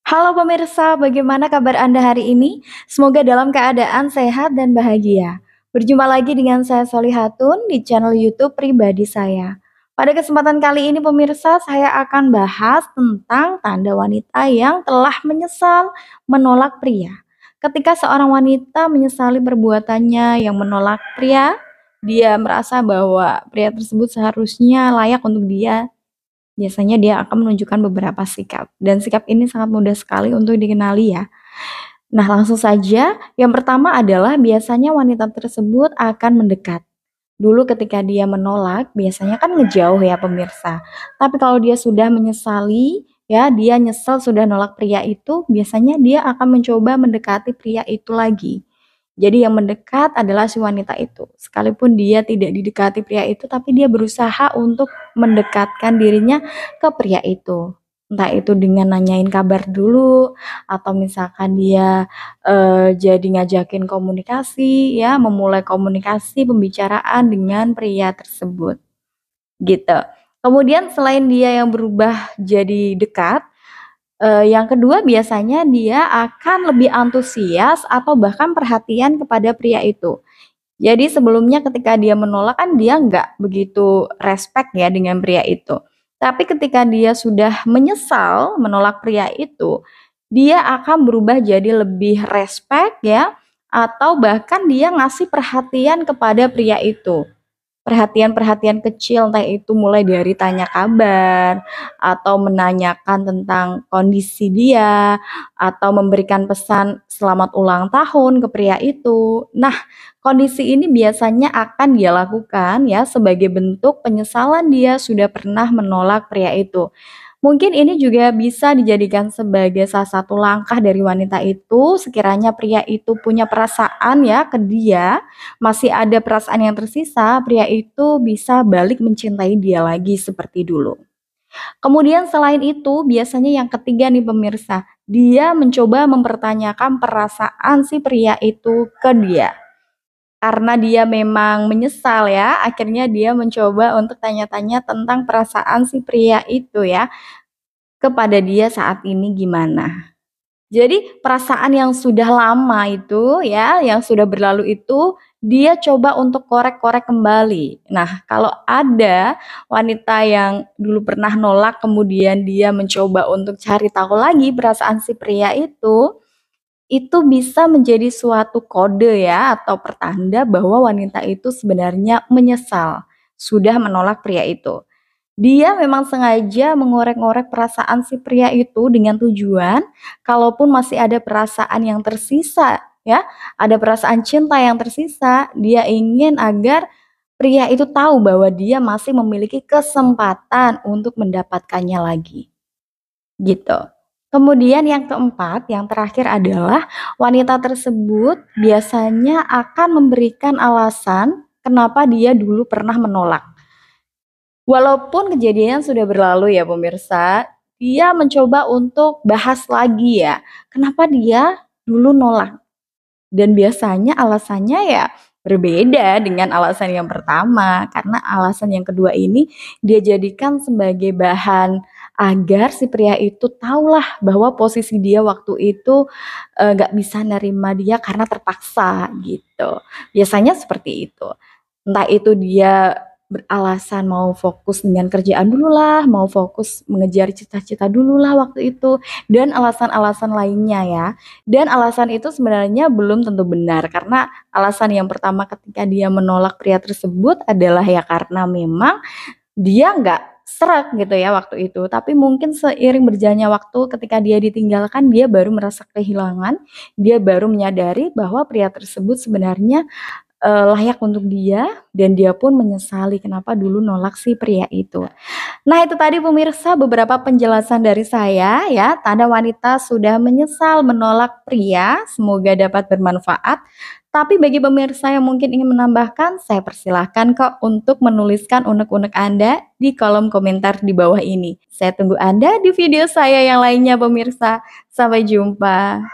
Halo pemirsa, bagaimana kabar Anda hari ini? Semoga dalam keadaan sehat dan bahagia. Berjumpa lagi dengan saya Solihatun di channel YouTube pribadi saya. Pada kesempatan kali ini pemirsa, saya akan bahas tentang tanda wanita yang telah menyesal menolak pria. Ketika seorang wanita menyesali perbuatannya yang menolak pria, dia merasa bahwa pria tersebut seharusnya layak untuk dia. Biasanya dia akan menunjukkan beberapa sikap, dan sikap ini sangat mudah sekali untuk dikenali ya. Nah, langsung saja, yang pertama adalah biasanya wanita tersebut akan mendekat. Dulu ketika dia menolak, biasanya kan ngejauh ya pemirsa. Tapi kalau dia sudah menyesali, ya dia nyesel sudah nolak pria itu, biasanya dia akan mencoba mendekati pria itu lagi. Jadi yang mendekat adalah si wanita itu. Sekalipun dia tidak didekati pria itu, tapi dia berusaha untuk mendekatkan dirinya ke pria itu. Entah itu dengan nanyain kabar dulu, atau misalkan dia jadi ngajakin komunikasi ya, memulai komunikasi pembicaraan dengan pria tersebut, gitu. Kemudian selain dia yang berubah jadi dekat, yang kedua biasanya dia akan lebih antusias atau bahkan perhatian kepada pria itu. Jadi sebelumnya ketika dia menolak kan dia nggak begitu respect ya dengan pria itu. Tapi ketika dia sudah menyesal menolak pria itu, dia akan berubah jadi lebih respect ya, atau bahkan dia ngasih perhatian kepada pria itu. Perhatian-perhatian kecil, entah itu mulai dari tanya kabar, atau menanyakan tentang kondisi dia, atau memberikan pesan selamat ulang tahun ke pria itu. Nah, kondisi ini biasanya akan dia lakukan ya sebagai bentuk penyesalan dia sudah pernah menolak pria itu. Mungkin ini juga bisa dijadikan sebagai salah satu langkah dari wanita itu sekiranya pria itu punya perasaan ya ke dia, masih ada perasaan yang tersisa, pria itu bisa balik mencintai dia lagi seperti dulu. Kemudian selain itu, biasanya yang ketiga nih pemirsa, dia mencoba mempertanyakan perasaan si pria itu ke dia. Karena dia memang menyesal ya, akhirnya dia mencoba untuk tanya-tanya tentang perasaan si pria itu ya, kepada dia saat ini gimana. Jadi perasaan yang sudah lama itu ya, yang sudah berlalu itu, dia coba untuk korek-korek kembali. Nah, kalau ada wanita yang dulu pernah nolak, kemudian dia mencoba untuk cari tahu lagi perasaan si pria itu bisa menjadi suatu kode ya, atau pertanda bahwa wanita itu sebenarnya menyesal, sudah menolak pria itu. Dia memang sengaja mengorek-ngorek perasaan si pria itu dengan tujuan, kalaupun masih ada perasaan yang tersisa ya, ada perasaan cinta yang tersisa, dia ingin agar pria itu tahu bahwa dia masih memiliki kesempatan untuk mendapatkannya lagi, gitu. Kemudian yang keempat, yang terakhir adalah wanita tersebut biasanya akan memberikan alasan kenapa dia dulu pernah menolak. Walaupun kejadian sudah berlalu ya pemirsa, dia mencoba untuk bahas lagi ya, kenapa dia dulu nolak. Dan biasanya alasannya ya berbeda dengan alasan yang pertama, karena alasan yang kedua ini dia jadikan sebagai bahan agar si pria itu tahulah bahwa posisi dia waktu itu nggak bisa nerima dia karena terpaksa gitu. Biasanya seperti itu. Entah itu dia beralasan mau fokus dengan kerjaan dululah, mau fokus mengejar cita-cita dululah waktu itu, dan alasan-alasan lainnya ya. Dan alasan itu sebenarnya belum tentu benar, karena alasan yang pertama ketika dia menolak pria tersebut adalah ya karena memang dia nggak sreg gitu ya waktu itu, tapi mungkin seiring berjalannya waktu ketika dia ditinggalkan, dia baru merasa kehilangan, dia baru menyadari bahwa pria tersebut sebenarnya layak untuk dia, dan dia pun menyesali kenapa dulu nolak si pria itu. Nah itu tadi pemirsa beberapa penjelasan dari saya ya, tanda wanita sudah menyesal menolak pria, semoga dapat bermanfaat. Tapi bagi pemirsa yang mungkin ingin menambahkan, saya persilahkan kok untuk menuliskan unek-unek Anda di kolom komentar di bawah ini. Saya tunggu Anda di video saya yang lainnya pemirsa. Sampai jumpa.